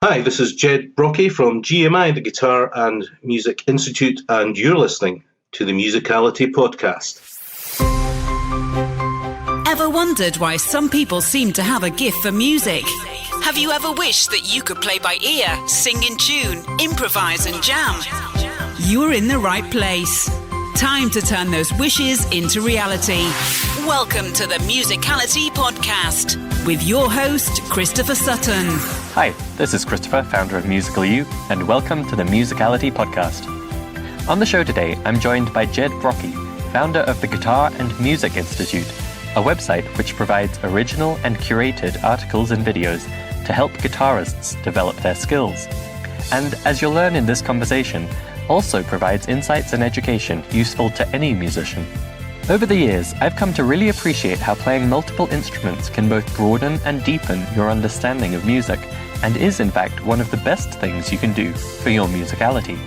Hi, this is Jed Brockie from GMI, the Guitar and Music Institute, and you're listening to the Musicality podcast. Ever wondered why some people seem to have a gift for music? Have you ever wished that you could play by ear, sing in tune, improvise and jam? You're in the right place. Time to turn those wishes into reality. Welcome to the Musicality podcast with your host, Christopher Sutton. Hi, this is Christopher, founder of Musicality, and welcome to the Musicality podcast. On the show today, I'm joined by Jed Brockie, founder of the Guitar and Music Institute, a website which provides original and curated articles and videos to help guitarists develop their skills. And as you'll learn in this conversation, also provides insights and education useful to any musician. Over the years, I've come to really appreciate how playing multiple instruments can both broaden and deepen your understanding of music, and is in fact one of the best things you can do for your musicality.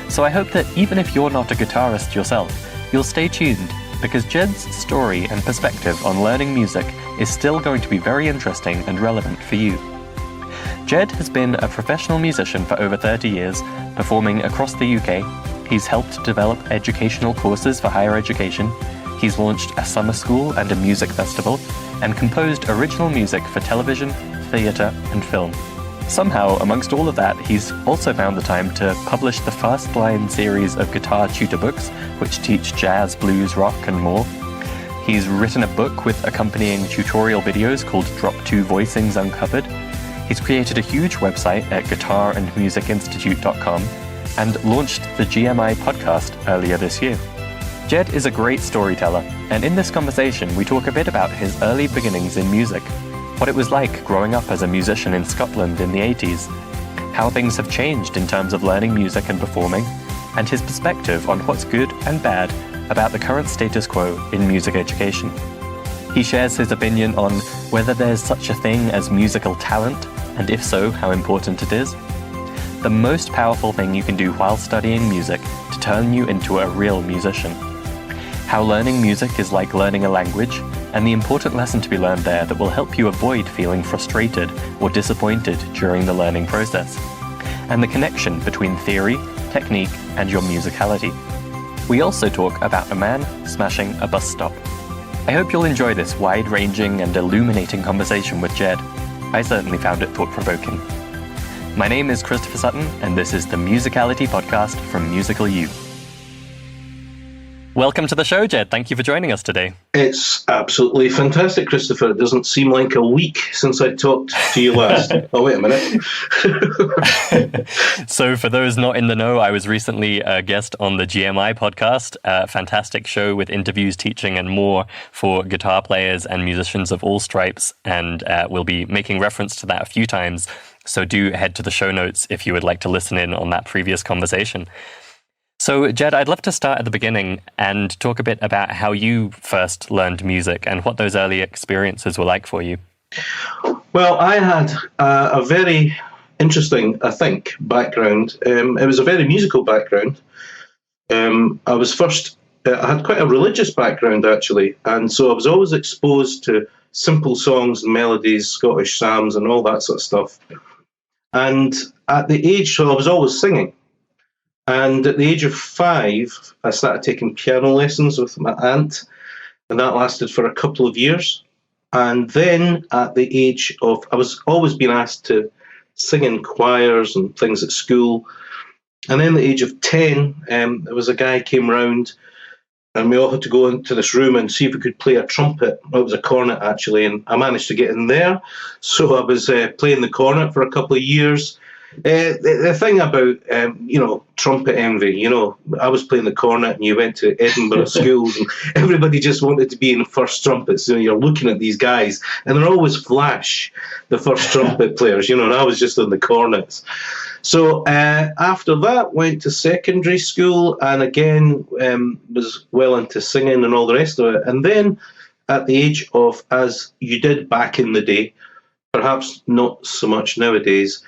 So I hope that even if you're not a guitarist yourself, you'll stay tuned, because Jed's story and perspective on learning music is still going to be very interesting and relevant for you. Jed has been a professional musician for over 30 years, performing across the UK. He's helped develop educational courses for higher education. He's launched a summer school and a music festival, and composed original music for television, theatre and film. Somehow, amongst all of that, he's also found the time to publish the Fastline series of guitar tutor books, which teach jazz, blues, rock and more. He's written a book with accompanying tutorial videos called Drop Two Voicings Uncovered. He's created a huge website at guitarandmusicinstitute.com and launched the GMI podcast earlier this year. Jed is a great storyteller, and in this conversation we talk a bit about his early beginnings in music, what it was like growing up as a musician in Scotland in the 80s, how things have changed in terms of learning music and performing, and his perspective on what's good and bad about the current status quo in music education. He shares his opinion on whether there's such a thing as musical talent, and if so, how important it is. The most powerful thing you can do while studying music to turn you into a real musician. How learning music is like learning a language, and the important lesson to be learned there that will help you avoid feeling frustrated or disappointed during the learning process. And the connection between theory, technique, and your musicality. We also talk about a man smashing a bus stop. I hope you'll enjoy this wide-ranging and illuminating conversation with Jed. I certainly found it thought-provoking. My name is Christopher Sutton, and this is the Musicality podcast from Musical U. Welcome to the show, Jed. Thank you for joining us today. It's absolutely fantastic, Christopher. It doesn't seem like a week since I talked to you last. Oh, wait a minute. So for those not in the know, I was recently a guest on the GMI podcast, a fantastic show with interviews, teaching and more for guitar players and musicians of all stripes, and we'll be making reference to that a few times. So do head to the show notes if you would like to listen in on that previous conversation. So, Jed, I'd love to start at the beginning and talk a bit about how you first learned music and what those early experiences were like for you. Well, I had a very interesting, I think, background. It was a very musical background. I had quite a religious background, actually, and so I was always exposed to simple songs and melodies, Scottish psalms and all that sort of stuff. And at the age, so I was always singing. And at the age of 5, I started taking piano lessons with my aunt, and that lasted for a couple of years. And then at the age of, I was always being asked to sing in choirs and things at school. And then at the age of 10, there was a guy came round, and we all had to go into this room and see if we could play a trumpet. Well, it was a cornet, actually, and I managed to get in there. So I was playing the cornet for a couple of years. The thing about, trumpet envy, I was playing the cornet and you went to Edinburgh schools and everybody just wanted to be in the first trumpets. You're looking at these guys and they're always flash, the first trumpet players, and I was just on the cornets. So after that, went to secondary school and again was well into singing and all the rest of it. And then at the age of, as you did back in the day, perhaps not so much nowadays,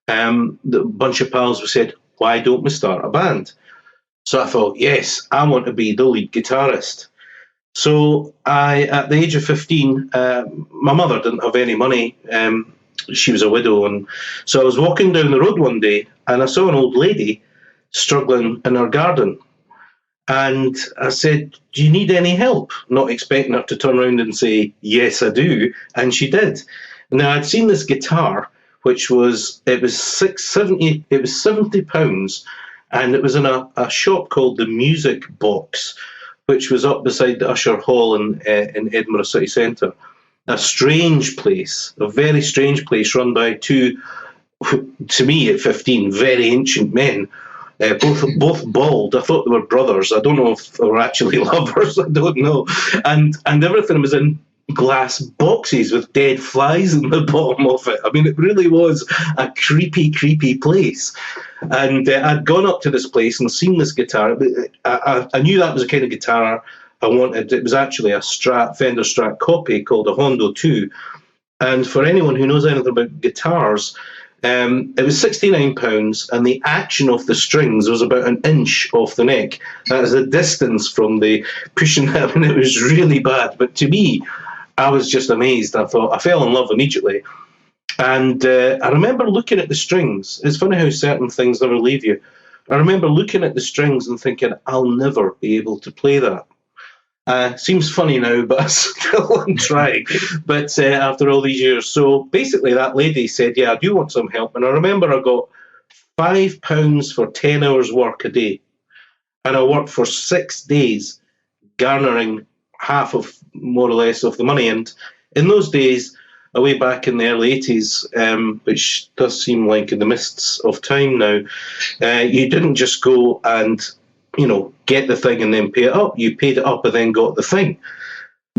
the bunch of pals said, why don't we start a band? So I thought, yes, I want to be the lead guitarist. So at the age of 15, my mother didn't have any money, she was a widow. And so I was walking down the road one day and I saw an old lady struggling in her garden. And I said, do you need any help? Not expecting her to turn around and say, yes, I do. And she did. Now, I'd seen this guitar, which was, it was £70, and it was in a shop called the Music Box, which was up beside the Usher Hall in Edinburgh City Centre. A strange place, a very strange place, run by two, to me at 15, very ancient men. Both bald. I thought they were brothers. I don't know if they were actually lovers. I don't know. And everything was in glass boxes with dead flies in the bottom of it. I mean, it really was a creepy, creepy place. And I'd gone up to this place and seen this guitar. I knew that was the kind of guitar I wanted. It was actually a Fender Strat copy called a Hondo 2. And for anyone who knows anything about guitars, it was £69, and the action of the strings was about an inch off the neck. That is the distance from the pushing. I mean, it was really bad. But to me, I was just amazed. I fell in love immediately. And I remember looking at the strings. It's funny how certain things never leave you. I remember looking at the strings and thinking, I'll never be able to play that. Seems funny now, but I still am trying. But after all these years. So basically that lady said, yeah, I do want some help. And I remember I got £5 for 10 hours work a day. And I worked for 6 days, garnering half of, more or less, of the money. And in those days, way back in the early 80s, which does seem like in the mists of time now, you didn't just go and, get the thing and then pay it up. You paid it up and then got the thing.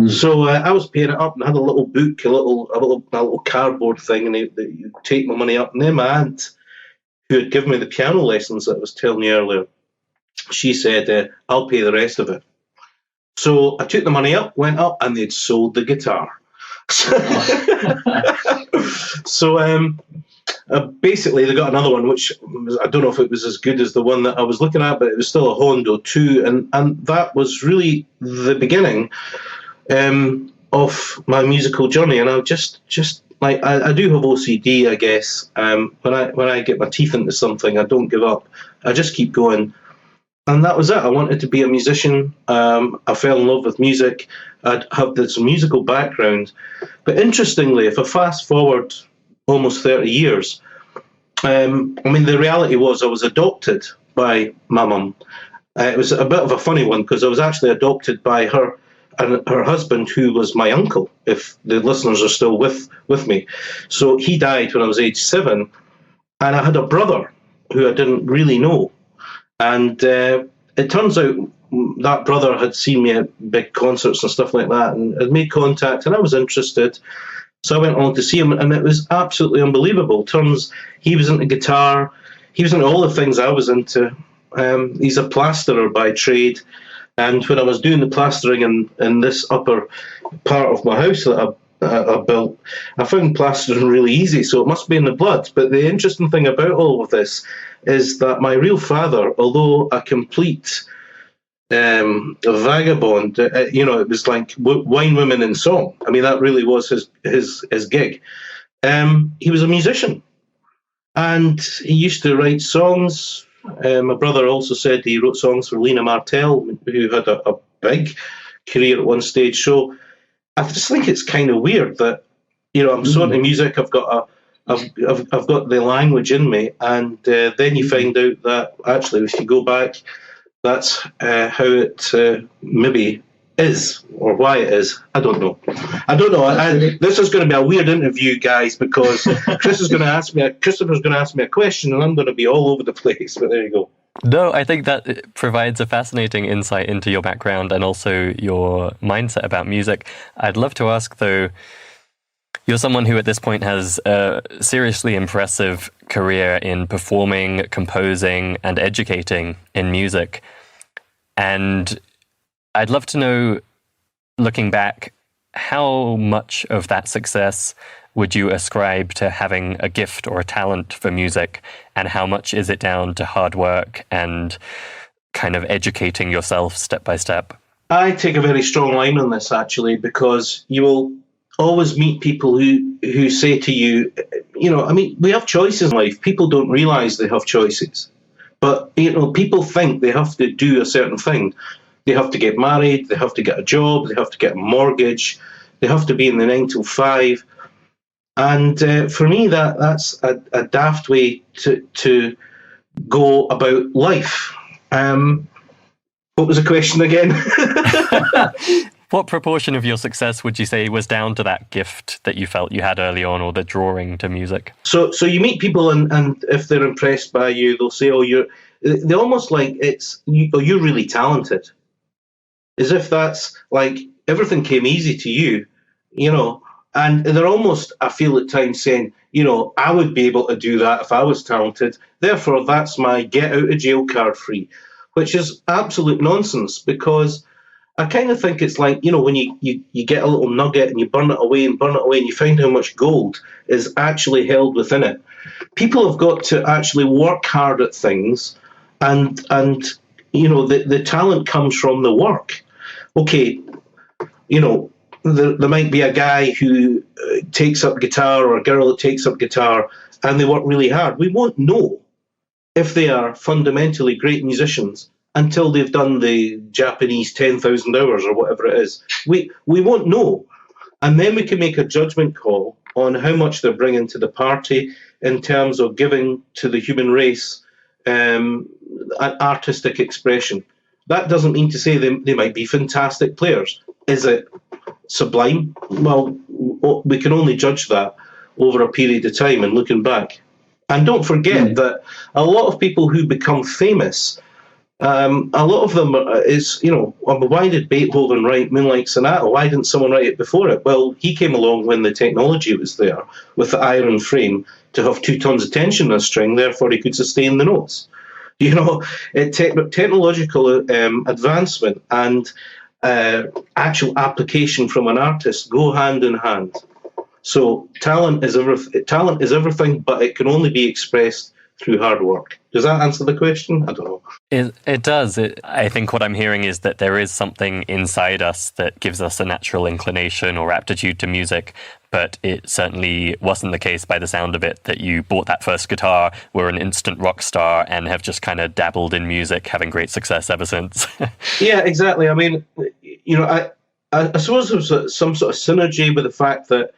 So I was paying it up and had a little book, a little cardboard thing, and you take my money up. And then my aunt, who had given me the piano lessons that I was telling you earlier, she said, I'll pay the rest of it. So I took the money up, went up, and they'd sold the guitar. So basically they got another one, which I don't know if it was as good as the one that I was looking at, but it was still a Hondo 2, and that was really the beginning of my musical journey. And I just like I do have OCD, I guess. When I get my teeth into something, I don't give up. I just keep going. And that was it. I wanted to be a musician. I fell in love with music. I have this musical background. But interestingly, if I fast forward almost 30 years, the reality was I was adopted by my mum. It was a bit of a funny one because I was actually adopted by her and her husband, who was my uncle, if the listeners are still with me. So he died when I was age 7, and I had a brother who I didn't really know. And it turns out that brother had seen me at big concerts and stuff like that and had made contact, and I was interested. So I went on to see him, and it was absolutely unbelievable. Turns he was into guitar. He was into all the things I was into. He's a plasterer by trade. And when I was doing the plastering in this upper part of my house that I built, I found plastering really easy, so it must be in the blood. But the interesting thing about all of this is that my real father, although a complete vagabond, it was like wine, women, and song. I mean, that really was his gig. He was a musician, and he used to write songs. My brother also said he wrote songs for Lena Martell, who had a big career at one stage. So I just think it's kind of weird that I'm so into music. I've got the language in me, and then you find out that actually, if you go back, that's how it maybe is, or why it is. I don't know. This is going to be a weird interview, guys, because Christopher's going to ask me a question, and I'm going to be all over the place. But there you go. No, I think that provides a fascinating insight into your background and also your mindset about music. I'd love to ask, though, you're someone who at this point has a seriously impressive career in performing, composing, and educating in music. And I'd love to know, looking back, how much of that success would you ascribe to having a gift or a talent for music, and how much is it down to hard work and kind of educating yourself step by step? I take a very strong line on this, actually, because always meet people who say to you, we have choices in life. People don't realize they have choices. But, people think they have to do a certain thing. They have to get married, they have to get a job, they have to get a mortgage, they have to be in the 9 to 5. And for me, that's a daft way to go about life. What was the question again? What proportion of your success would you say was down to that gift that you felt you had early on, or the drawing to music? So you meet people, and if they're impressed by you, they'll say, they almost like you're really talented. As if that's like everything came easy to you, and they're almost, I feel at times, saying, I would be able to do that if I was talented. Therefore, that's my get out of jail card free, which is absolute nonsense, because I kind of think it's like, when you get a little nugget and you burn it away and you find how much gold is actually held within it. People have got to actually work hard at things, and the talent comes from the work. Okay, there might be a guy who takes up guitar, or a girl that takes up guitar, and they work really hard. We won't know if they are fundamentally great musicians until they've done the Japanese 10,000 hours or whatever it is. We won't know. And then we can make a judgment call on how much they're bringing to the party in terms of giving to the human race an artistic expression. That doesn't mean to say they might be fantastic players. Is it sublime? Well, we can only judge that over a period of time and looking back. And don't forget that a lot of people who become famous, a lot of them why did Beethoven write Moonlight Sonata? Why didn't someone write it before it? Well, he came along when the technology was there with the iron frame to have 2 tons of tension in a string, therefore he could sustain the notes. Technological advancement and actual application from an artist go hand in hand. So talent is everything, but it can only be expressed through hard work. Does that answer the question? I don't know. It does. I think what I'm hearing is that there is something inside us that gives us a natural inclination or aptitude to music, but it certainly wasn't the case by the sound of it that you bought that first guitar, were an instant rock star, and have just kind of dabbled in music, having great success ever since. Yeah, exactly. I mean, I suppose there was some sort of synergy with the fact that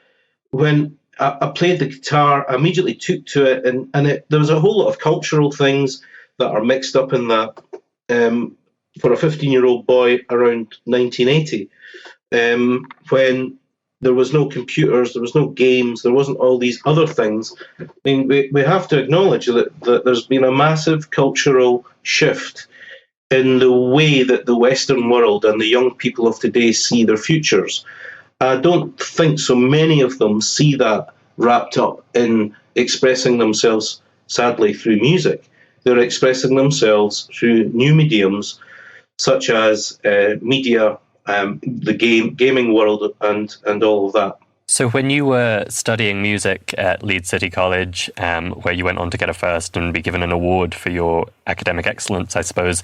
when I played the guitar, I immediately took to it, and there was a whole lot of cultural things that are mixed up in that. For a 15-year-old boy around 1980, when there was no computers, there was no games, there wasn't all these other things. I mean, we have to acknowledge that there's been a massive cultural shift in the way that the Western world and the young people of today see their futures. I don't think so many of them see that wrapped up in expressing themselves, sadly, through music. They're expressing themselves through new mediums, such as media, the gaming world, and all of that. So when you were studying music at Leeds City College, where you went on to get a first and be given an award for your academic excellence, I suppose,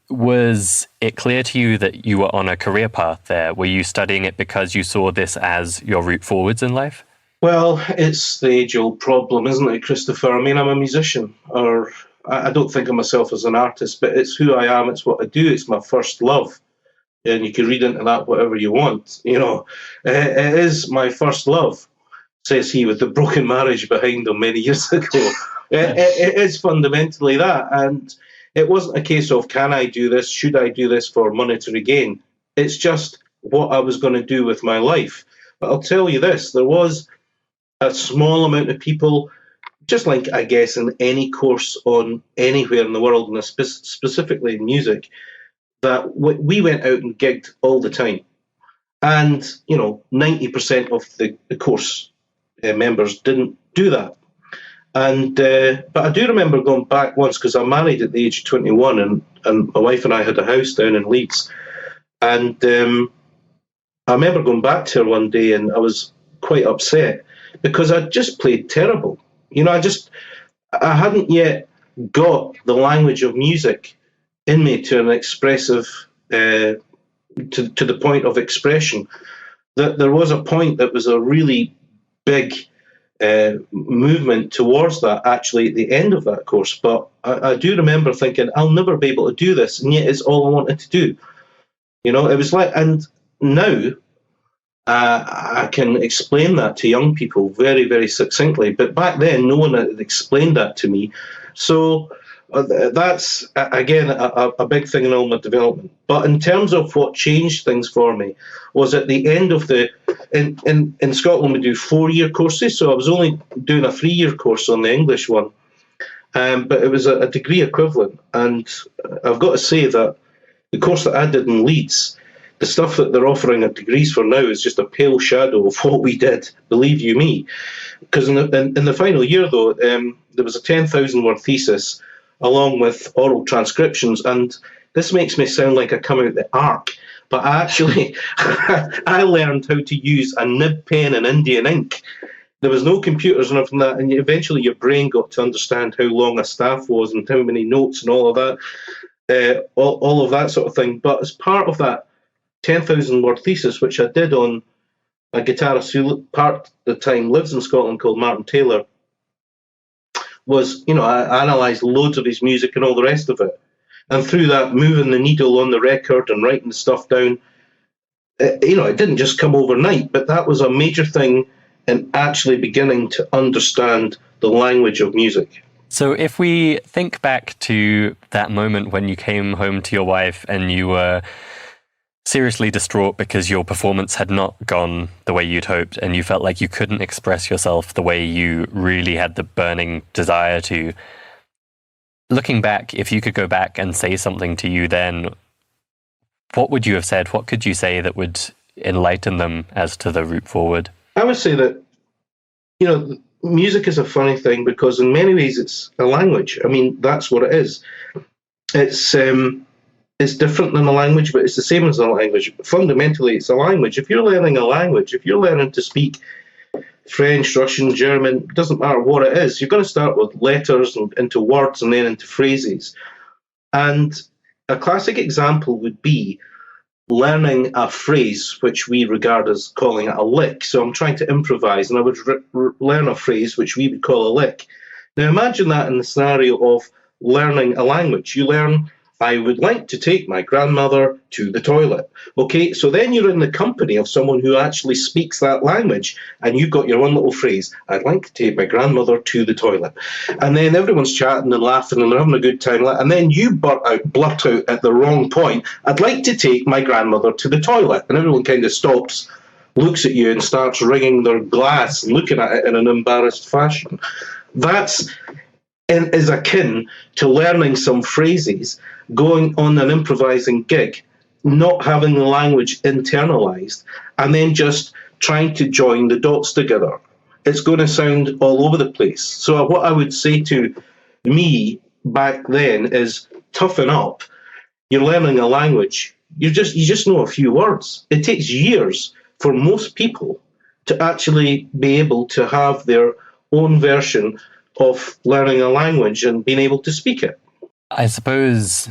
was it clear to you that you were on a career path there? Were you studying it because you saw this as your route forwards in life? Well, it's the age-old problem, isn't it, Christopher? I mean, I'm a musician, or I don't think of myself as an artist, but it's who I am, it's what I do, it's my first love. And you can read into that whatever you want. It is my first love, says he with the broken marriage behind him many years ago. It is fundamentally that. And it wasn't a case of, can I do this? Should I do this for monetary gain? It's just what I was going to do with my life. But I'll tell you this, there was a small amount of people, just like, I guess, in any course on anywhere in the world, and specifically in music, that we went out and gigged all the time. And, 90% of the course members didn't do that. But I do remember going back once, because I'm married at the age of 21, and my wife and I had a house down in Leeds. And I remember going back to her one day, and I was quite upset because I'd just played terrible. I hadn't yet got the language of music in me to an expressive, to the point of expression that there was a point that was a really big movement towards that actually at the end of that course. But I do remember thinking, I'll never be able to do this, and yet it's all I wanted to do. You know, it was like, and now I can explain that to young people very, very succinctly. But back then, no one had explained that to me. So that's, again, a big thing in all my development. But in terms of what changed things for me was at the end of in Scotland we do 4-year courses, so I was only doing a 3-year course on the English one, but it was a degree equivalent. And I've got to say that the course that I did in Leeds, the stuff that they're offering at degrees for now is just a pale shadow of what we did, believe you me. Because in the final year, though, there was a 10,000 word thesis along with oral transcriptions, and this makes me sound like I come out the ark, but actually I learned how to use a nib pen and Indian ink. There was no computers and everything like that, and eventually your brain got to understand how long a staff was and how many notes and all of that, all of that sort of thing. But as part of that 10,000 word thesis, which I did on a guitarist who part of the time lives in Scotland called Martin Taylor, was, you know, I analysed loads of his music and all the rest of it. And through that, moving the needle on the record and writing the stuff down, you know, it didn't just come overnight, but that was a major thing in actually beginning to understand the language of music. So if we think back to that moment when you came home to your wife and you were seriously distraught because your performance had not gone the way you'd hoped and you felt like you couldn't express yourself the way you really had the burning desire to. Looking back, if you could go back and say something to you then, what would you have said? What could you say that would enlighten them as to the route forward? I would say that, you know, music is a funny thing because in many ways it's a language. I mean, that's what it is. It's different than a language, but it's the same as a language. Fundamentally, it's a language. If you're learning a language, if you're learning to speak French, Russian, German, it doesn't matter what it is, you're going to start with letters and into words and then into phrases. And a classic example would be learning a phrase, which we regard as calling it a lick. So I'm trying to improvise, and I would learn a phrase, which we would call a lick. Now imagine that in the scenario of learning a language. You learn, I would like to take my grandmother to the toilet. Okay, so then you're in the company of someone who actually speaks that language, and you've got your one little phrase, I'd like to take my grandmother to the toilet. And then everyone's chatting and laughing and they're having a good time, and then you blurt out at the wrong point, I'd like to take my grandmother to the toilet. And everyone kind of stops, looks at you and starts wringing their glass and looking at it in an embarrassed fashion. That's is akin to learning some phrases, going on an improvising gig, not having the language internalized, and then just trying to join the dots together. It's going to sound all over the place. So what I would say to me back then is toughen up. You're learning a language. You just know a few words. It takes years for most people to actually be able to have their own version of learning a language and being able to speak it. I suppose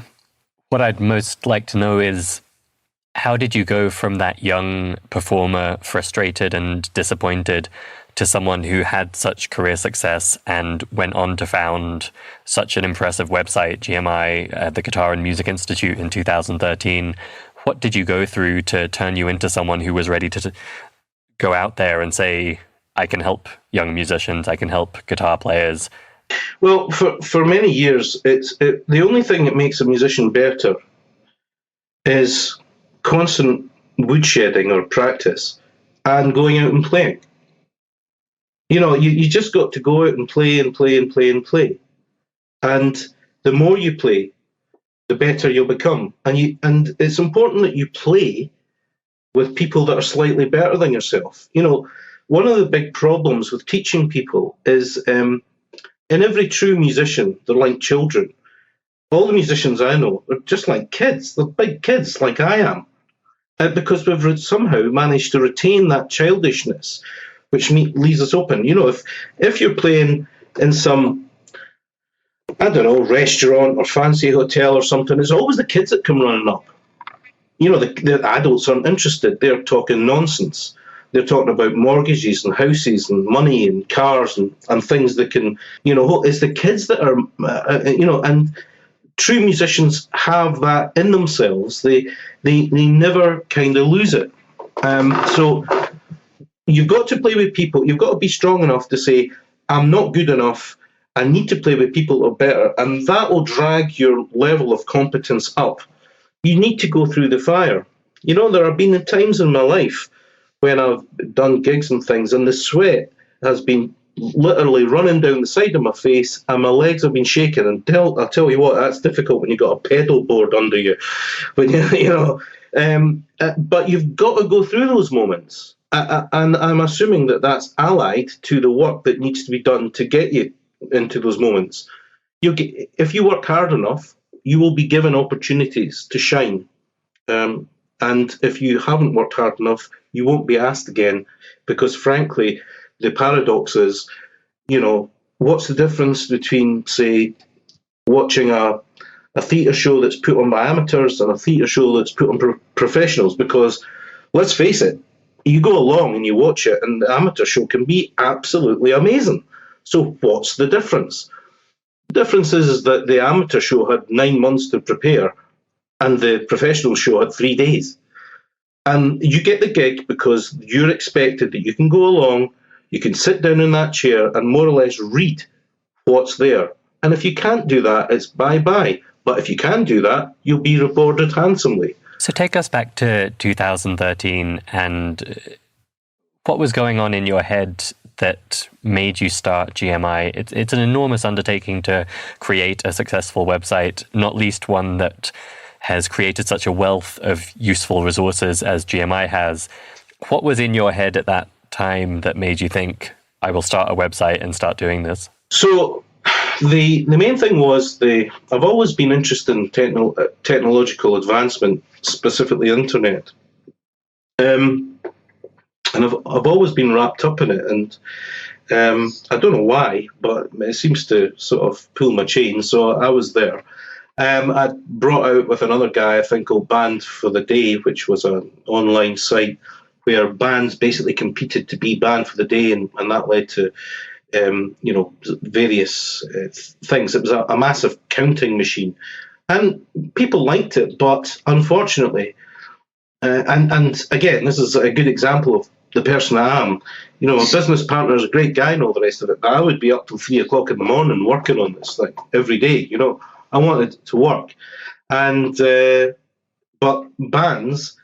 what I'd most like to know is, how did you go from that young performer, frustrated and disappointed, to someone who had such career success and went on to found such an impressive website, GMI, the Guitar and Music Institute in 2013? What did you go through to turn you into someone who was ready to go out there and say, I can help young musicians, I can help guitar players? Well, for many years, the only thing that makes a musician better is constant woodshedding or practice and going out and playing. You know, you just got to go out and play and play and play and play. And the more you play, the better you'll become. And it's important that you play with people that are slightly better than yourself. You know, one of the big problems with teaching people is in every true musician, they're like children. All the musicians I know are just like kids. They're big kids like I am. Because we've somehow managed to retain that childishness, which leaves us open. You know, if you're playing in some, I don't know, restaurant or fancy hotel or something, it's always the kids that come running up. the adults aren't interested. They're talking nonsense. They're talking about mortgages and houses and money and cars and things that can, it's the kids that are, and true musicians have that in themselves. They never kind of lose it. So you've got to play with people. You've got to be strong enough to say, I'm not good enough. I need to play with people who are better. And that will drag your level of competence up. You need to go through the fire. There have been times in my life when I've done gigs and things, and the sweat has been literally running down the side of my face, and my legs have been shaking. And I'll tell you what, that's difficult when you've got a pedal board under you. But but you've got to go through those moments, and I'm assuming that that's allied to the work that needs to be done to get you into those moments. If you work hard enough, you will be given opportunities to shine. And if you haven't worked hard enough, you won't be asked again, because frankly, the paradox is, what's the difference between, say, watching a theatre show that's put on by amateurs and a theatre show that's put on professionals? Because let's face it, you go along and you watch it, and the amateur show can be absolutely amazing. So what's the difference? The difference is that the amateur show had 9 months to prepare, and the professional show had 3 days. And you get the gig because you're expected that you can go along, you can sit down in that chair and more or less read what's there. And if you can't do that, it's bye-bye. But if you can do that, you'll be rewarded handsomely. So take us back to 2013, and what was going on in your head that made you start GMI? It's an enormous undertaking to create a successful website, not least one that has created such a wealth of useful resources as GMI has. What was in your head at that time that made you think, I will start a website and start doing this? So the main thing was I've always been interested in technological advancement, specifically internet. And I've always been wrapped up in it. And I don't know why, but it seems to sort of pull my chain. So I was there. I brought out with another guy a thing called Band for the Day, which was an online site where bands basically competed to be band for the day, and that led to various things. It was a massive counting machine, and people liked it, but unfortunately, and again, this is a good example of the person I am. A business partner is a great guy and all the rest of it, but I would be up till 3 o'clock in the morning working on this thing every day. I wanted it to work, and but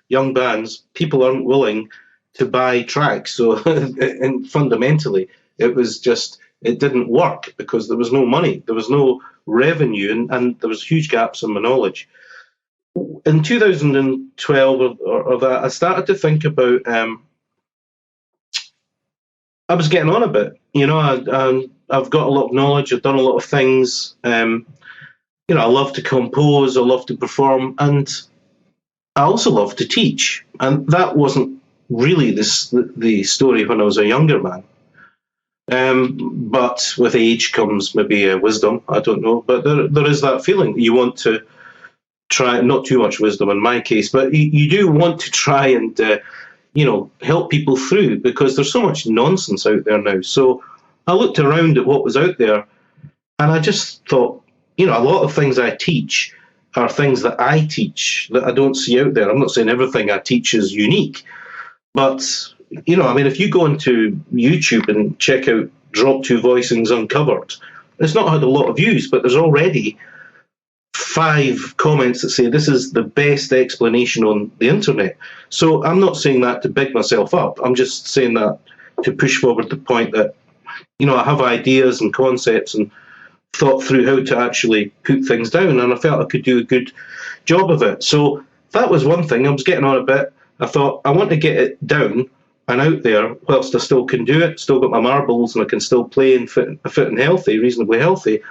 young bands, people aren't willing to buy tracks. So, and fundamentally, it didn't work because there was no money, there was no revenue, and there was huge gaps in my knowledge. In 2012 or that, I started to think about. I was getting on a bit, I've got a lot of knowledge. I've done a lot of things. I love to compose, I love to perform, and I also love to teach. And that wasn't really the story when I was a younger man. But with age comes maybe wisdom, I don't know. But there is that feeling you want to try, not too much wisdom in my case, but you do want to try and, help people through, because there's so much nonsense out there now. So I looked around at what was out there, and I just thought, a lot of things I teach are things that I teach that I don't see out there. I'm not saying everything I teach is unique, but, if you go into YouTube and check out Drop Two Voicings Uncovered, it's not had a lot of views, but there's already 5 comments that say this is the best explanation on the internet. So I'm not saying that to big myself up. I'm just saying that to push forward the point that, I have ideas and concepts and thought through how to actually put things down, and I felt I could do a good job of it. So that was one thing. I was getting on a bit. I thought, I want to get it down and out there whilst I still can do it, still got my marbles, and I can still play and fit and healthy, reasonably healthy.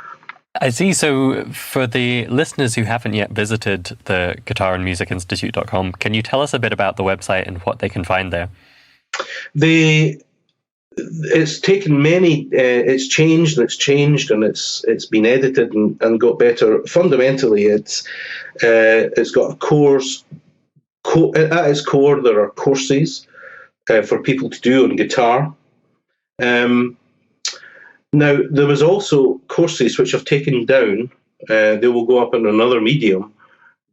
I see. So for the listeners who haven't yet visited the guitarandmusicinstitute.com, can you tell us a bit about the website and what they can find there? It's taken it's changed and it's been edited and got better. Fundamentally, it's got a course At its core, there are courses for people to do on guitar. Now, there was also courses which I've taken down. They will go up in another medium,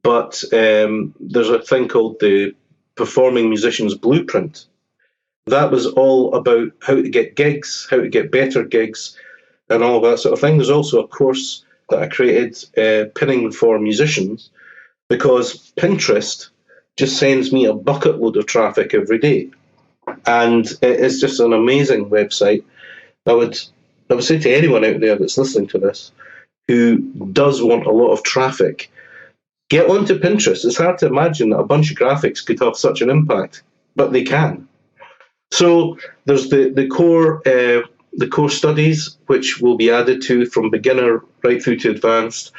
but there's a thing called the Performing Musician's Blueprint. That was all about how to get gigs, how to get better gigs, and all that sort of thing. There's also a course that I created, Pinning for Musicians, because Pinterest just sends me a bucket load of traffic every day. And it's just an amazing website. I would say to anyone out there that's listening to this who does want a lot of traffic, get onto Pinterest. It's hard to imagine that a bunch of graphics could have such an impact, but they can. So there's the core studies, which will be added to from beginner right through to advanced.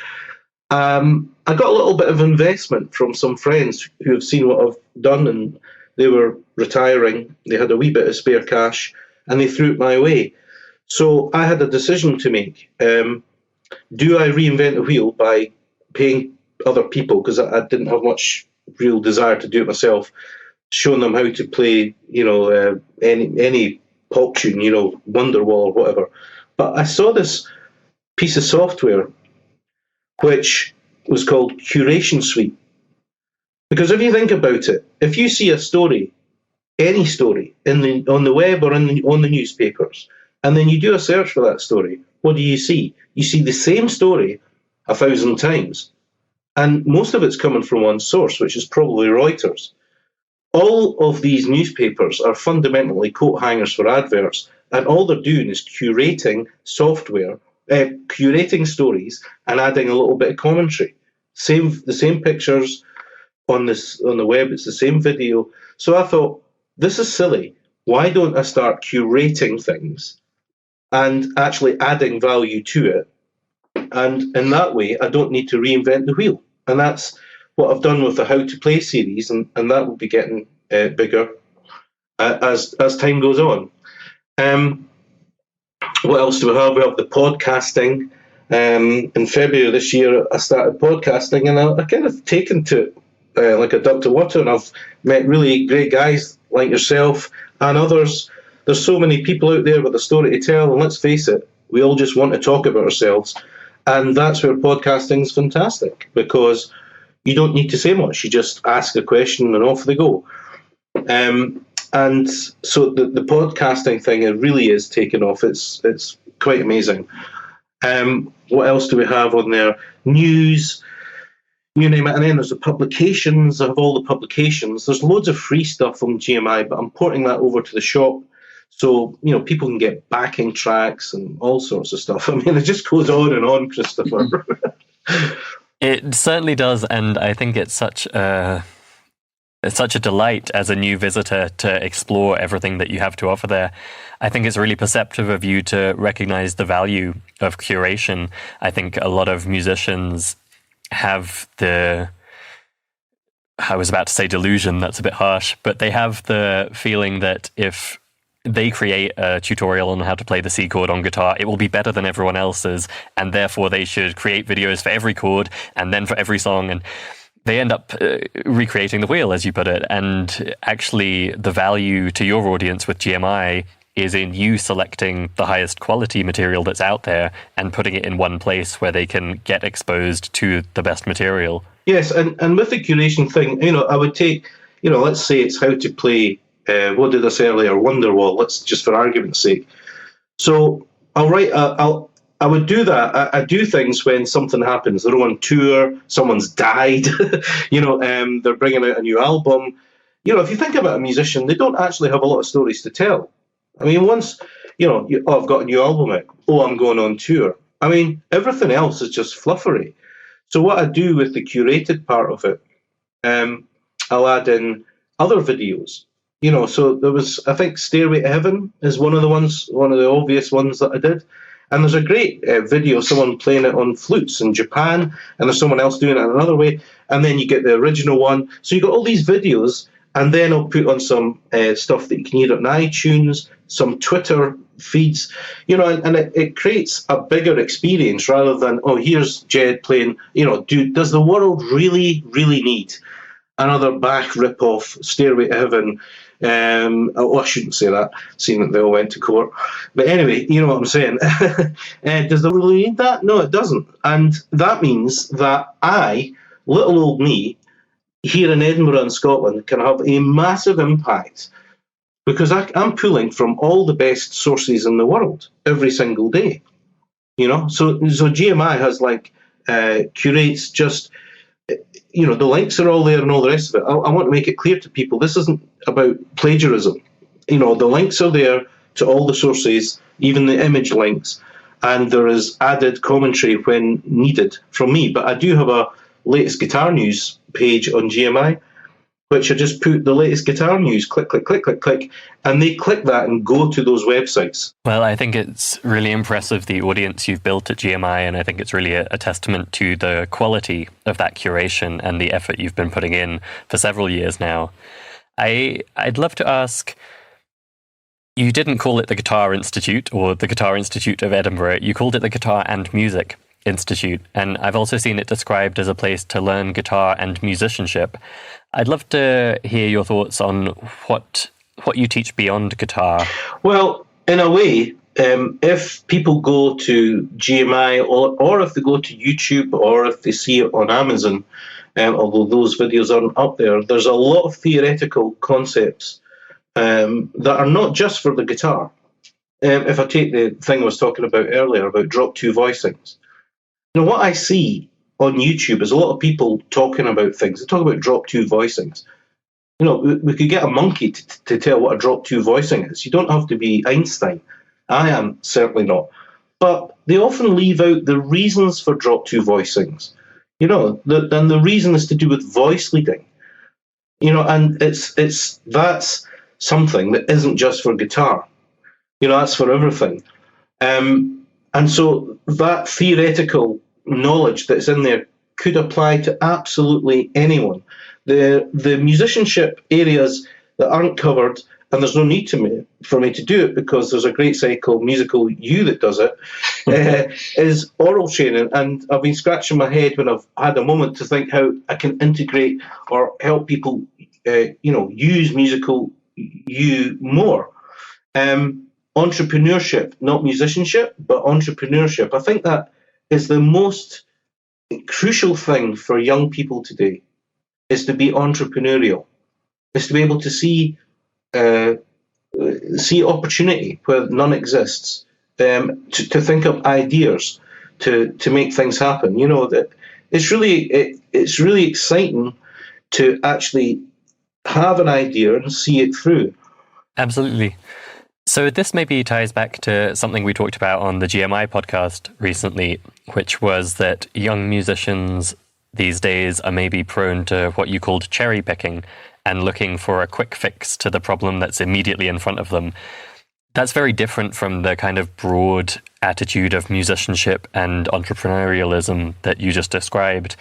I got a little bit of investment from some friends who have seen what I've done, and they were retiring. They had a wee bit of spare cash, and they threw it my way. So I had a decision to make. Do I reinvent the wheel by paying other people, because I didn't have much real desire to do it myself, showing them how to play, any pop tune, Wonderwall or whatever. But I saw this piece of software which was called Curation Suite. Because if you think about it, if you see a story, any story, on the web or on the newspapers, and then you do a search for that story, what do you see? You see the same story 1,000 times. And most of it's coming from one source, which is probably Reuters. All of these newspapers are fundamentally coat hangers for adverts, and all they're doing is curating stories and adding a little bit of commentary. The same pictures on the web, it's the same video. So I thought, this is silly. Why don't I start curating things and actually adding value to it? And in that way, I don't need to reinvent the wheel. And that's what I've done with the How to Play series, and that will be getting bigger as time goes on. What else do we have? We have the podcasting. In February this year, I started podcasting, and I kind of taken to it like a duck to water, and I've met really great guys like yourself and others. There's so many people out there with a story to tell, and let's face it, we all just want to talk about ourselves. And that's where podcasting is fantastic, because you don't need to say much. You just ask a question and off they go. And so the podcasting thing, it really is taking off. It's quite amazing. What else do we have on there? News, you name it. And then there's the publications. I have all the publications. There's loads of free stuff on GMI, but I'm porting that over to the shop. So, people can get backing tracks and all sorts of stuff. I mean, it just goes on, Christopher. It certainly does, and I think it's such a delight as a new visitor to explore everything that you have to offer there. I think it's really perceptive of you to recognize the value of curation. I think a lot of musicians have I was about to say delusion, that's a bit harsh, but they have the feeling that if they create a tutorial on how to play the C chord on guitar, it will be better than everyone else's, and therefore they should create videos for every chord and then for every song, and they end up recreating the wheel, as you put it. And actually the value to your audience with GMI is in you selecting the highest quality material that's out there and putting it in one place where they can get exposed to the best material. Yes, and with the curation thing, I would take, let's say it's how to play what did I say earlier? Wonderwall. Let's just for argument's sake. So I would do that. I do things when something happens. They're on tour. Someone's died. They're bringing out a new album. If you think about a musician, they don't actually have a lot of stories to tell. I mean, once I've got a new album out. Oh, I'm going on tour. I mean, everything else is just fluffery. So what I do with the curated part of it, I'll add in other videos. So there was, I think, Stairway to Heaven is one of the obvious ones that I did. And there's a great video, someone playing it on flutes in Japan, and there's someone else doing it another way. And then you get the original one. So you got all these videos, and then I'll put on some stuff that you can hear on iTunes, some Twitter feeds, and it creates a bigger experience rather than, oh, here's Jed playing, does the world really, really need another Bach rip-off, Stairway to Heaven. I shouldn't say that, seeing that they all went to court. But anyway, you know what I'm saying. Does it really need that? No, it doesn't. And that means that I, little old me, here in Edinburgh in Scotland, can have a massive impact because I'm pulling from all the best sources in the world every single day. You know, so GMI has curates just, you know, the links are all there and all the rest of it. I want to make it clear to people this isn't about plagiarism. You know, the links are there to all the sources, even the image links, and there is added commentary when needed from me. But I do have a latest guitar news page on GMI, which I just put the latest guitar news, click, click, click, click, click, and they click that and go to those websites. Well, I think it's really impressive, the audience you've built at GMI, and I think it's really a testament to the quality of that curation and the effort you've been putting in for several years now. I'd love to ask, you didn't call it the Guitar Institute or the Guitar Institute of Edinburgh, you called it the Guitar and Music Institute, and I've also seen it described as a place to learn guitar and musicianship. I'd love to hear your thoughts on what you teach beyond guitar. Well, in a way, if people go to GMI or if they go to YouTube or if they see it on Amazon, although those videos aren't up there, there's a lot of theoretical concepts that are not just for the guitar. If I take the thing I was talking about earlier about Drop Two Voicings, you know, what I see on YouTube is a lot of people talking about things. They talk about drop two voicings. You know, we could get a monkey to tell what a drop two voicing is. You don't have to be Einstein. I am certainly not. But they often leave out the reasons for drop two voicings. You know, and the reason is to do with voice leading. You know, and that's something that isn't just for guitar. You know, that's for everything. And so that theoretical knowledge that's in there could apply to absolutely anyone. The musicianship areas that aren't covered, and there's no need for me to do it because there's a great site called Musicality that does it, is oral training. And I've been scratching my head when I've had a moment to think how I can integrate or help people, use Musicality more. Entrepreneurship, not musicianship, but entrepreneurship. I think that is the most crucial thing for young people today, is to be entrepreneurial, is to be able to see opportunity where none exists, to think of ideas, to make things happen. You know, that it's really exciting to actually have an idea and see it through. Absolutely. So this maybe ties back to something we talked about on the GMI podcast recently, which was that young musicians these days are maybe prone to what you called cherry picking and looking for a quick fix to the problem that's immediately in front of them. That's very different from the kind of broad attitude of musicianship and entrepreneurialism that you just described.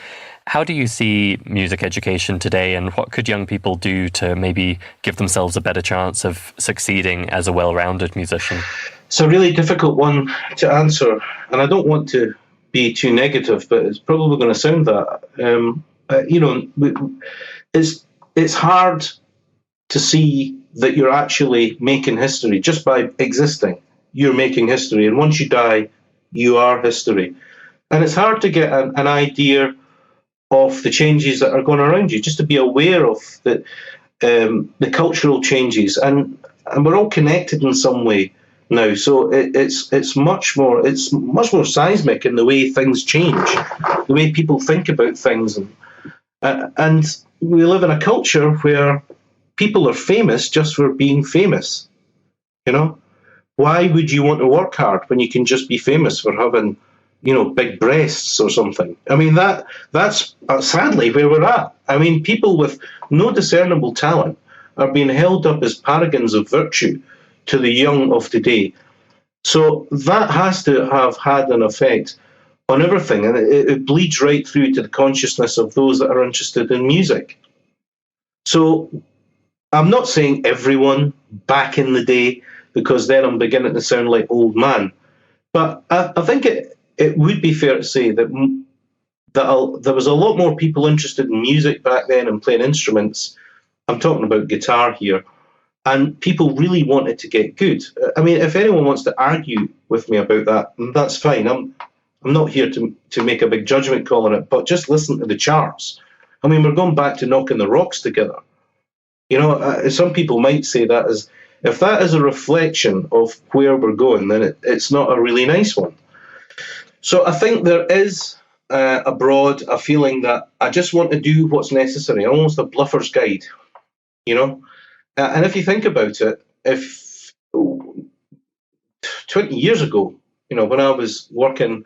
How do you see music education today, and what could young people do to maybe give themselves a better chance of succeeding as a well-rounded musician? It's a really difficult one to answer, and I don't want to be too negative, but it's probably going to sound that. It's hard to see that you're actually making history just by existing. You're making history, and once you die, you are history. And it's hard to get an idea of the changes that are going around you, just to be aware of the cultural changes, and we're all connected in some way now. So it's much more seismic in the way things change, the way people think about things, and we live in a culture where people are famous just for being famous. You know, why would you want to work hard when you can just be famous for having, big breasts or something? I mean, that's sadly where we're at. I mean, people with no discernible talent are being held up as paragons of virtue to the young of today. So that has to have had an effect on everything, and it bleeds right through to the consciousness of those that are interested in music. So I'm not saying everyone back in the day, because then I'm beginning to sound like old man, but I think it would be fair to say that there was a lot more people interested in music back then and playing instruments. I'm talking about guitar here. And people really wanted to get good. I mean, if anyone wants to argue with me about that, that's fine. I'm not here to make a big judgment call on it, but just listen to the charts. I mean, we're going back to knocking the rocks together. You know, some people might say that is, if that is a reflection of where we're going, then it's not a really nice one. So I think there is abroad a feeling that I just want to do what's necessary, almost a bluffer's guide, you know? And if you think about it, if 20 years ago, you know, when I was working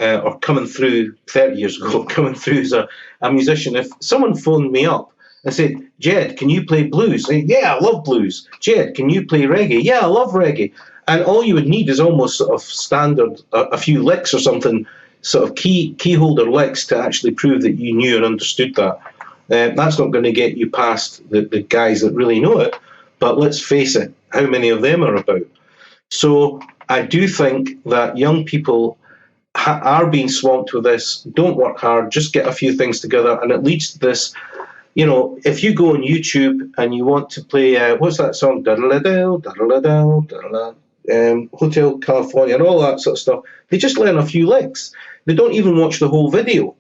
or coming through 30 years ago, coming through as a musician, if someone phoned me up and said, Ged, can you play blues? And, yeah, I love blues. Ged, can you play reggae? Yeah, I love reggae. And all you would need is almost sort of standard, a few licks or something, sort of key holder licks to actually prove that you knew and understood that. That's not going to get you past the guys that really know it, but let's face it, how many of them are about? So I do think that young people are being swamped with this. Don't work hard, just get a few things together, and it leads to this, you know, if you go on YouTube and you want to play, what's that song, Hotel California and all that sort of stuff, they just learn a few licks. They don't even watch the whole video.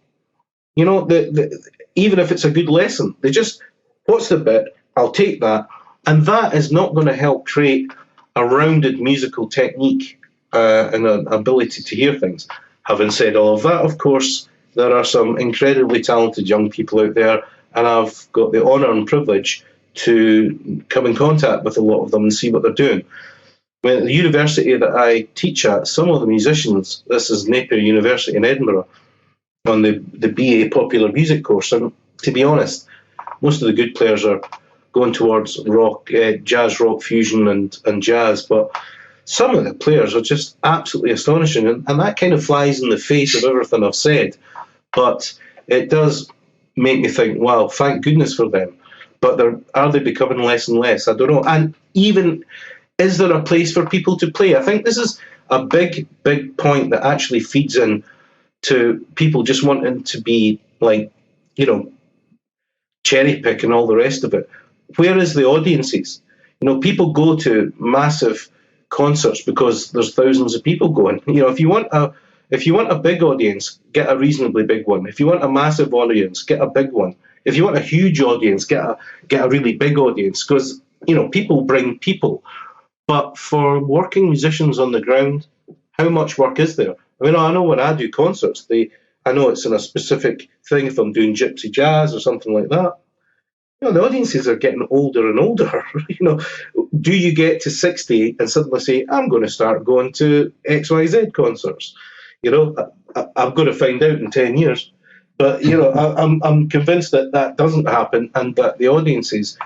You know, even if it's a good lesson, they just, what's the bit? I'll take that. And that is not going to help create a rounded musical technique and an ability to hear things. Having said all of that, of course, there are some incredibly talented young people out there, and I've got the honour and privilege to come in contact with a lot of them and see what they're doing. I mean, at the university that I teach at, some of the musicians, this is Napier University in Edinburgh, on the BA Popular Music course, and to be honest, most of the good players are going towards rock, jazz, rock fusion and jazz, but some of the players are just absolutely astonishing, and that kind of flies in the face of everything I've said, but it does make me think, wow, thank goodness for them. But are they becoming less and less? I don't know. And even, is there a place for people to play? I think this is a big, big point that actually feeds in to people just wanting to be like, you know, cherry pick and all the rest of it. Where is the audiences? You know, people go to massive concerts because there's thousands of people going. You know, if you want a big audience, get a reasonably big one. If you want a massive audience, get a big one. If you want a huge audience, get a really big audience, because, you know, people bring people. But for working musicians on the ground, how much work is there? I mean, I know when I do concerts, I know it's in a specific thing. If I'm doing gypsy jazz or something like that, you know, the audiences are getting older and older. You know, do you get to 60 and suddenly say, I'm going to start going to XYZ concerts? You know, I'm going to find out in 10 years. But, you know, I'm convinced that that doesn't happen, and that the audiences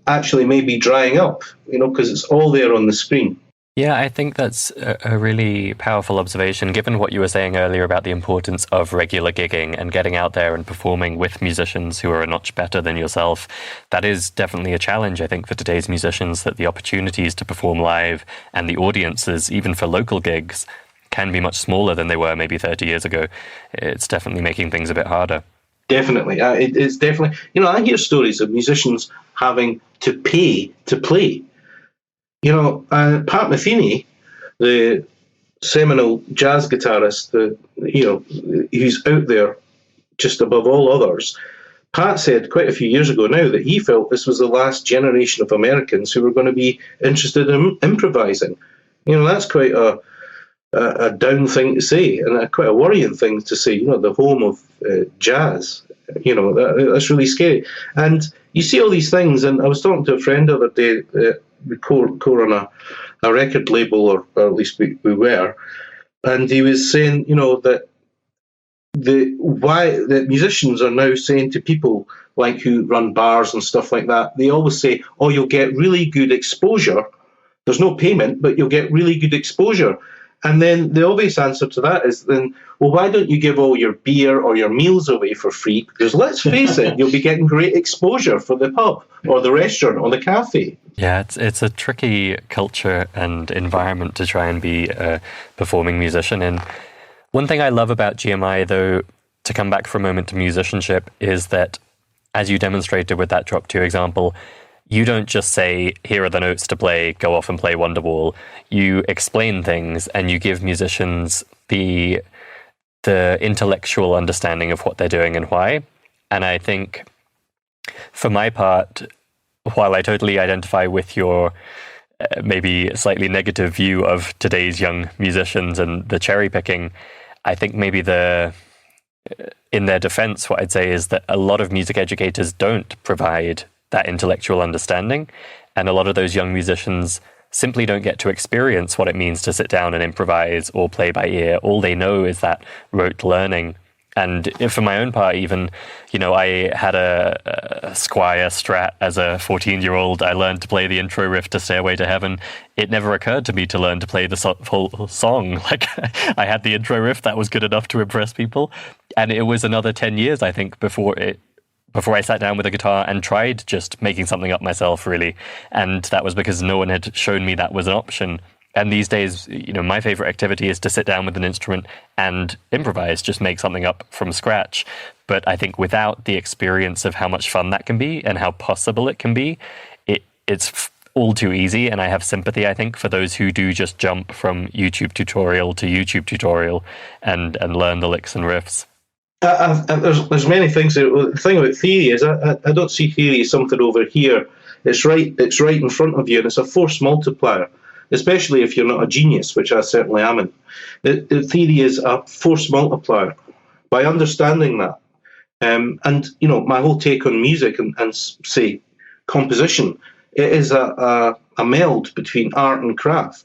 actually may be drying up, you know, because it's all there on the screen. Yeah, I think that's a really powerful observation, given what you were saying earlier about the importance of regular gigging and getting out there and performing with musicians who are a notch better than yourself. That is definitely a challenge, I think, for today's musicians, that the opportunities to perform live and the audiences, even for local gigs, can be much smaller than they were maybe 30 years ago. It's definitely making things a bit harder. Definitely. It's definitely, you know, I hear stories of musicians having to pay to play. You know, Pat Metheny, the seminal jazz guitarist, who's out there just above all others, Pat said quite a few years ago now that he felt this was the last generation of Americans who were going to be interested in improvising. You know, that's quite a down thing to say, and quite a worrying thing to say. You know, the home of jazz. You know, that's really scary. And you see all these things, and I was talking to a friend the other day. We co-run a record label, or at least we were, and he was saying, you know, that the musicians are now saying to people like who run bars and stuff like that, they always say, oh, you'll get really good exposure. There's no payment, but you'll get really good exposure. And then the obvious answer to that is then, well, why don't you give all your beer or your meals away for free? Because let's face it, you'll be getting great exposure for the pub or the restaurant or the cafe. Yeah, it's a tricky culture and environment to try and be a performing musician in. One thing I love about GMI, though, to come back for a moment to musicianship, is that, as you demonstrated with that Drop Two example, you don't just say, here are the notes to play, go off and play Wonderwall. You explain things and you give musicians the intellectual understanding of what they're doing and why. And I think, for my part, while I totally identify with your maybe slightly negative view of today's young musicians and the cherry picking, I think maybe in their defense, what I'd say is that a lot of music educators don't provide that intellectual understanding. And a lot of those young musicians simply don't get to experience what it means to sit down and improvise or play by ear. All they know is that rote learning. And for my own part, even, I had a Squire Strat as a 14-year-old. I learned to play the intro riff to Stairway to Heaven. It never occurred to me to learn to play the full song. Like, I had the intro riff that was good enough to impress people. And it was another 10 years, I think, before I sat down with a guitar and tried just making something up myself, really. And that was because no one had shown me that was an option. And these days, my favorite activity is to sit down with an instrument and improvise, just make something up from scratch. But I think without the experience of how much fun that can be and how possible it can be, it's all too easy. And I have sympathy, I think, for those who do just jump from YouTube tutorial to YouTube tutorial and learn the licks and riffs. There's many things. The thing about theory is I don't see theory as something over here. It's right in front of you, and it's a force multiplier, especially if you're not a genius, which I certainly am in. The theory is a force multiplier. By understanding that, and my whole take on music and say composition, it is a meld between art and craft.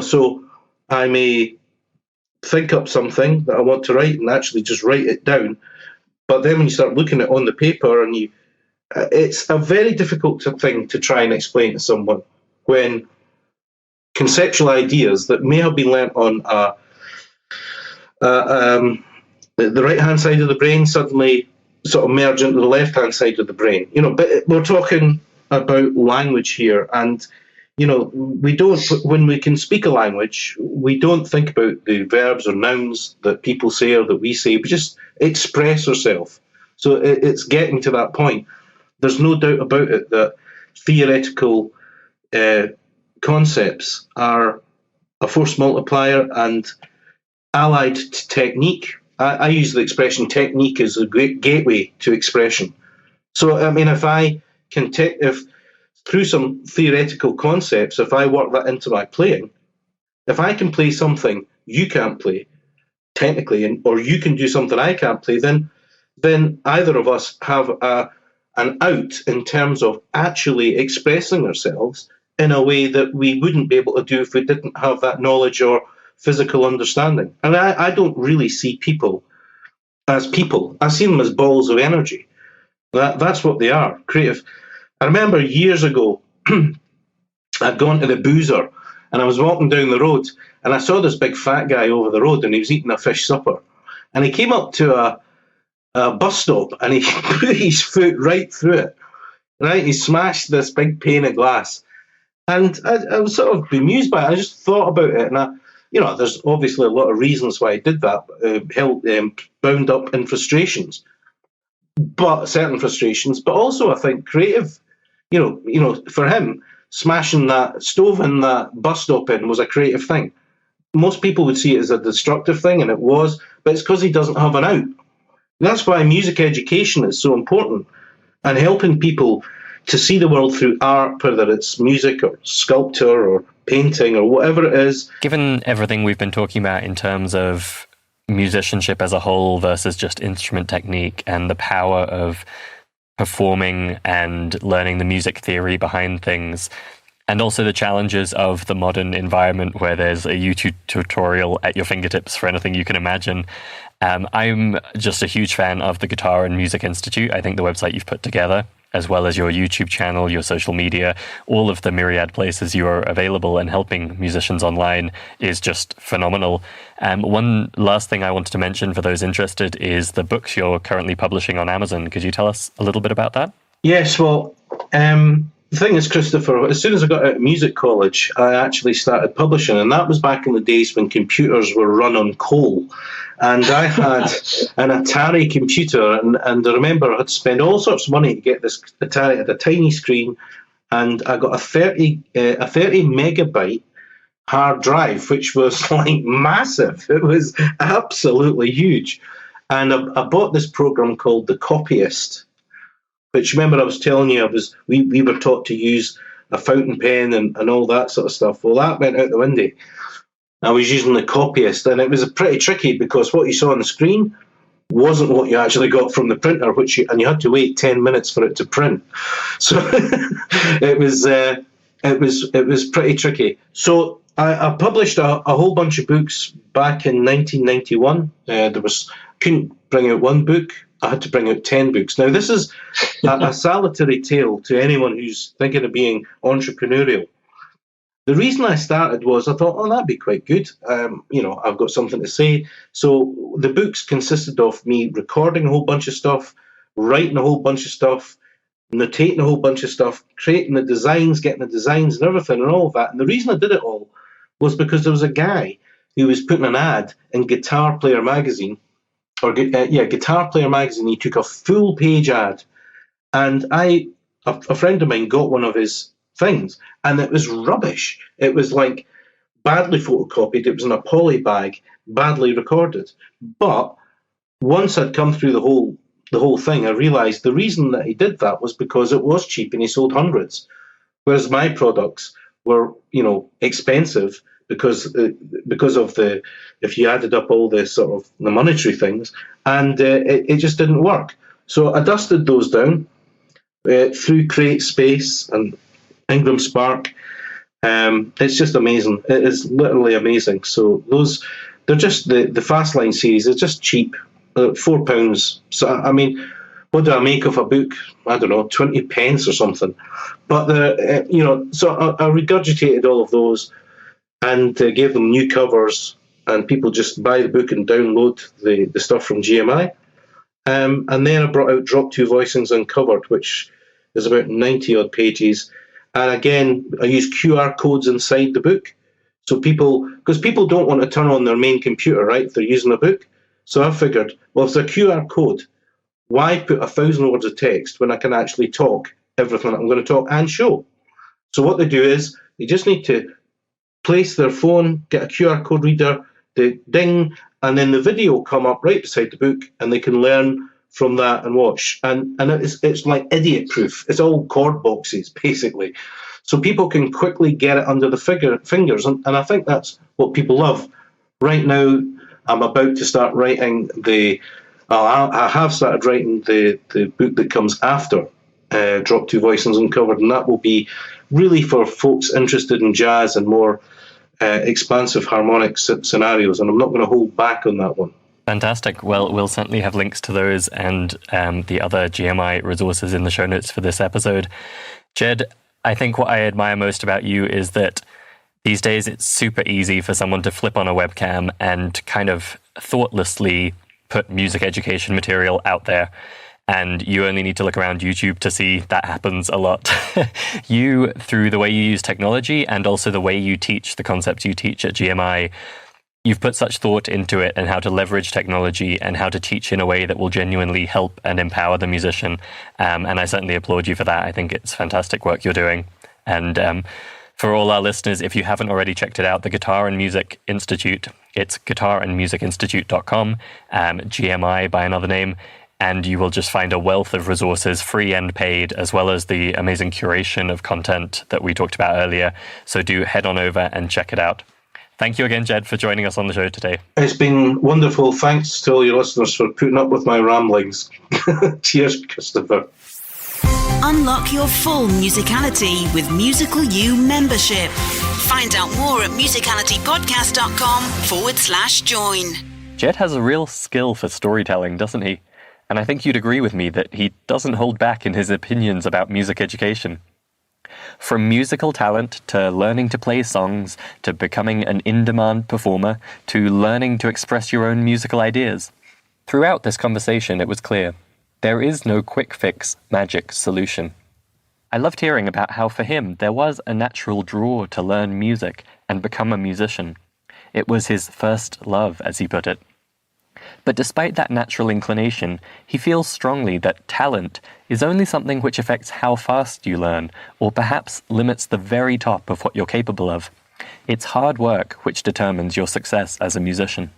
So I may think up something that I want to write and actually just write it down. But then when you start looking at it on the paper, and it's a very difficult thing to try and explain to someone when conceptual ideas that may have been learnt on the right-hand side of the brain suddenly sort of merge into the left-hand side of the brain. But we're talking about language here, and we don't, when we can speak a language, we don't think about the verbs or nouns that people say or that we say. We just express ourselves. So it's getting to that point. There's no doubt about it that theoretical concepts are a force multiplier and allied to technique. I use the expression technique as a great gateway to expression. So, if I can through some theoretical concepts, if I work that into my playing, if I can play something you can't play, technically, or you can do something I can't play, then either of us have an out in terms of actually expressing ourselves in a way that we wouldn't be able to do if we didn't have that knowledge or physical understanding. And I don't really see people as people. I see them as balls of energy. That's what they are, creative. I remember years ago, I'd gone to the Boozer and I was walking down the road and I saw this big fat guy over the road and he was eating a fish supper. And he came up to a bus stop and he put his foot right through it. Right? He smashed this big pane of glass. And I was sort of bemused by it. I just thought about it. And there's obviously a lot of reasons why he did that, bound up in frustrations. But certain frustrations, but also I think creative. For him, smashing that stove in that bus stop in was a creative thing. Most people would see it as a destructive thing, and it was, but it's because he doesn't have an out. That's why music education is so important, and helping people to see the world through art, whether it's music or sculpture or painting or whatever it is. Given everything we've been talking about in terms of musicianship as a whole versus just instrument technique and the power of performing and learning the music theory behind things, and also the challenges of the modern environment where there's a YouTube tutorial at your fingertips for anything you can imagine. I'm just a huge fan of the Guitar and Music Institute. I think the website you've put together, as well as your YouTube channel, your social media, all of the myriad places you are available and helping musicians online is just phenomenal. One last thing I wanted to mention for those interested is the books you're currently publishing on Amazon. Could you tell us a little bit about that? Yes, well, the thing is, Christopher, as soon as I got out of music college, I actually started publishing, and that was back in the days when computers were run on coal. And I had an Atari computer, and I remember I had to spend all sorts of money to get this Atari. It had a tiny screen, and I got a 30 megabyte hard drive, which was like massive. It was absolutely huge. And I bought this program called The Copyist, which, remember, I was telling you, we were taught to use a fountain pen and all that sort of stuff. Well, that went out the window. I was using The Copyist, and it was pretty tricky because what you saw on the screen wasn't what you actually got from the printer, and you had to wait 10 minutes for it to print. So it was pretty tricky. So I published a whole bunch of books back in 1991. Couldn't bring out one book. I had to bring out 10 books. Now, this is a salutary tale to anyone who's thinking of being entrepreneurial. The reason I started was I thought, oh, that'd be quite good. I've got something to say. So the books consisted of me recording a whole bunch of stuff, writing a whole bunch of stuff, notating a whole bunch of stuff, creating the designs, getting the designs and everything and all of that. And the reason I did it all was because there was a guy who was putting an ad in Guitar Player magazine, Guitar Player magazine. He took a full page ad, and a friend of mine got one of his things, and it was rubbish. It was like badly photocopied. It was in a poly bag, badly recorded. But once I'd come through the whole thing, I realised the reason that he did that was because it was cheap and he sold hundreds, whereas my products were, expensive because of if you added up all the sort of the monetary things, and it just didn't work. So I dusted those down through CreateSpace and Ingram Spark. It's just amazing. It is literally amazing. So they're just the Fastline series. It's just cheap, £4. So I mean, what do I make of a book? I don't know, 20 pence or something. But so I regurgitated all of those and gave them new covers, and people just buy the book and download the stuff from GMI. And then I brought out Drop Two Voicings Uncovered, which is about 90 odd pages. And again, I use QR codes inside the book. So because people don't want to turn on their main computer, right, if they're using a book. So I figured, well, if it's a QR code, why put 1,000 words of text when I can actually talk everything I'm going to talk and show? So what they do is they just need to place their phone, get a QR code reader, they ding, and then the video will come up right beside the book, and they can learn from that and watch. And it's like idiot proof. It's all chord boxes, basically. So people can quickly get it under the fingers. And I think that's what people love. Right now, I'm about to start writing I have started writing the book that comes after Drop Two Voicings Uncovered, and that will be really for folks interested in jazz and more expansive harmonic scenarios, and I'm not going to hold back on that one. Fantastic. Well, we'll certainly have links to those and the other GMI resources in the show notes for this episode. Ged, I think what I admire most about you is that these days it's super easy for someone to flip on a webcam and kind of thoughtlessly put music education material out there. And you only need to look around YouTube to see that happens a lot. You, through the way you use technology and also the way you teach the concepts you teach at GMI, you've put such thought into it and how to leverage technology and how to teach in a way that will genuinely help and empower the musician. And I certainly applaud you for that. I think it's fantastic work you're doing. And for all our listeners, if you haven't already checked it out, the Guitar and Music Institute, it's guitarandmusicinstitute.com, GMI by another name. And you will just find a wealth of resources, free and paid, as well as the amazing curation of content that we talked about earlier. So do head on over and check it out. Thank you again, Ged, for joining us on the show today. It's been wonderful. Thanks to all your listeners for putting up with my ramblings. Cheers, Christopher. Unlock your full musicality with Musical You membership. Find out more at musicalitypodcast.com/join. Ged has a real skill for storytelling, doesn't he? And I think you'd agree with me that he doesn't hold back in his opinions about music education. From musical talent to learning to play songs, to becoming an in-demand performer, to learning to express your own musical ideas. Throughout this conversation, it was clear, there is no quick fix, magic solution. I loved hearing about how for him there was a natural draw to learn music and become a musician. It was his first love, as he put it. But despite that natural inclination, he feels strongly that talent is only something which affects how fast you learn, or perhaps limits the very top of what you're capable of. It's hard work which determines your success as a musician.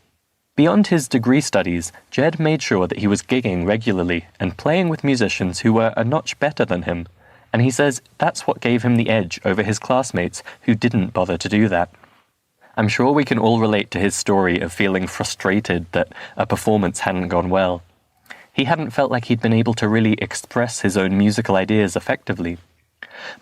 Beyond his degree studies, Ged made sure that he was gigging regularly and playing with musicians who were a notch better than him, and he says that's what gave him the edge over his classmates who didn't bother to do that. I'm sure we can all relate to his story of feeling frustrated that a performance hadn't gone well. He hadn't felt like he'd been able to really express his own musical ideas effectively.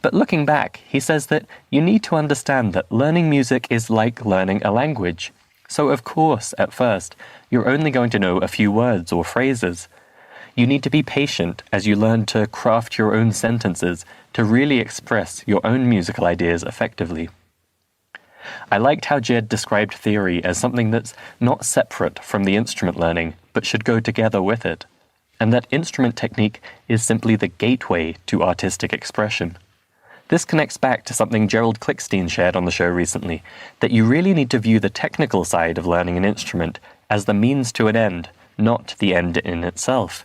But looking back, he says that you need to understand that learning music is like learning a language. So of course, at first, you're only going to know a few words or phrases. You need to be patient as you learn to craft your own sentences to really express your own musical ideas effectively. I liked how Ged described theory as something that's not separate from the instrument learning, but should go together with it, and that instrument technique is simply the gateway to artistic expression. This connects back to something Gerald Klickstein shared on the show recently, that you really need to view the technical side of learning an instrument as the means to an end, not the end in itself.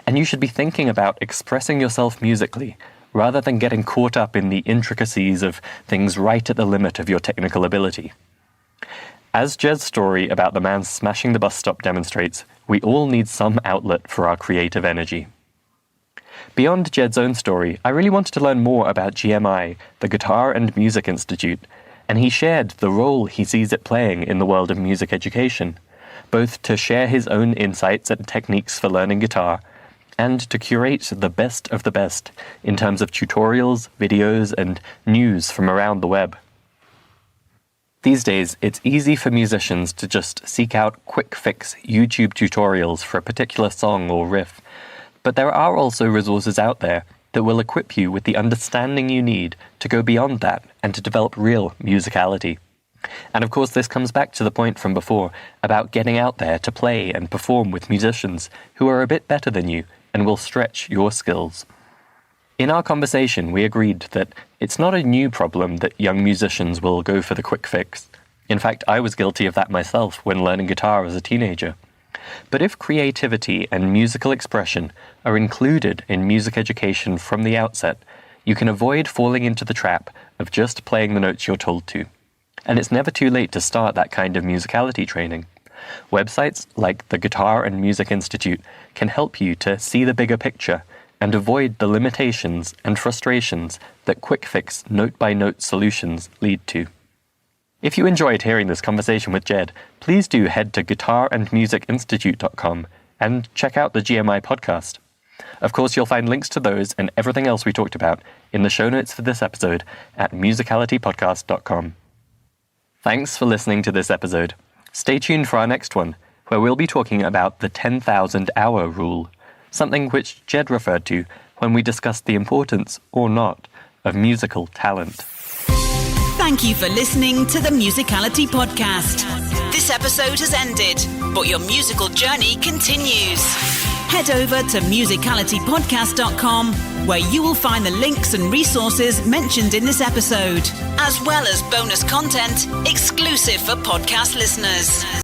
And you should be thinking about expressing yourself musically, rather than getting caught up in the intricacies of things right at the limit of your technical ability. As Jed's story about the man smashing the bus stop demonstrates, we all need some outlet for our creative energy. Beyond Jed's own story, I really wanted to learn more about GMI, the Guitar and Music Institute, and he shared the role he sees it playing in the world of music education, both to share his own insights and techniques for learning guitar, and to curate the best of the best in terms of tutorials, videos, and news from around the web. These days, it's easy for musicians to just seek out quick-fix YouTube tutorials for a particular song or riff, but there are also resources out there that will equip you with the understanding you need to go beyond that and to develop real musicality. And of course, this comes back to the point from before about getting out there to play and perform with musicians who are a bit better than you and will stretch your skills. In our conversation, we agreed that it's not a new problem that young musicians will go for the quick fix. In fact, I was guilty of that myself when learning guitar as a teenager. But if creativity and musical expression are included in music education from the outset, you can avoid falling into the trap of just playing the notes you're told to. And it's never too late to start that kind of musicality training. Websites like the Guitar and Music Institute can help you to see the bigger picture and avoid the limitations and frustrations that quick-fix note-by-note solutions lead to. If you enjoyed hearing this conversation with Ged, please do head to guitarandmusicinstitute.com and check out the GMI podcast. Of course, you'll find links to those and everything else we talked about in the show notes for this episode at musicalitypodcast.com. Thanks for listening to this episode. Stay tuned for our next one, where we'll be talking about the 10,000-hour rule, something which Ged referred to when we discussed the importance, or not, of musical talent. Thank you for listening to the Musicality Podcast. This episode has ended, but your musical journey continues. Head over to musicalitypodcast.com, where you will find the links and resources mentioned in this episode, as well as bonus content exclusive for podcast listeners.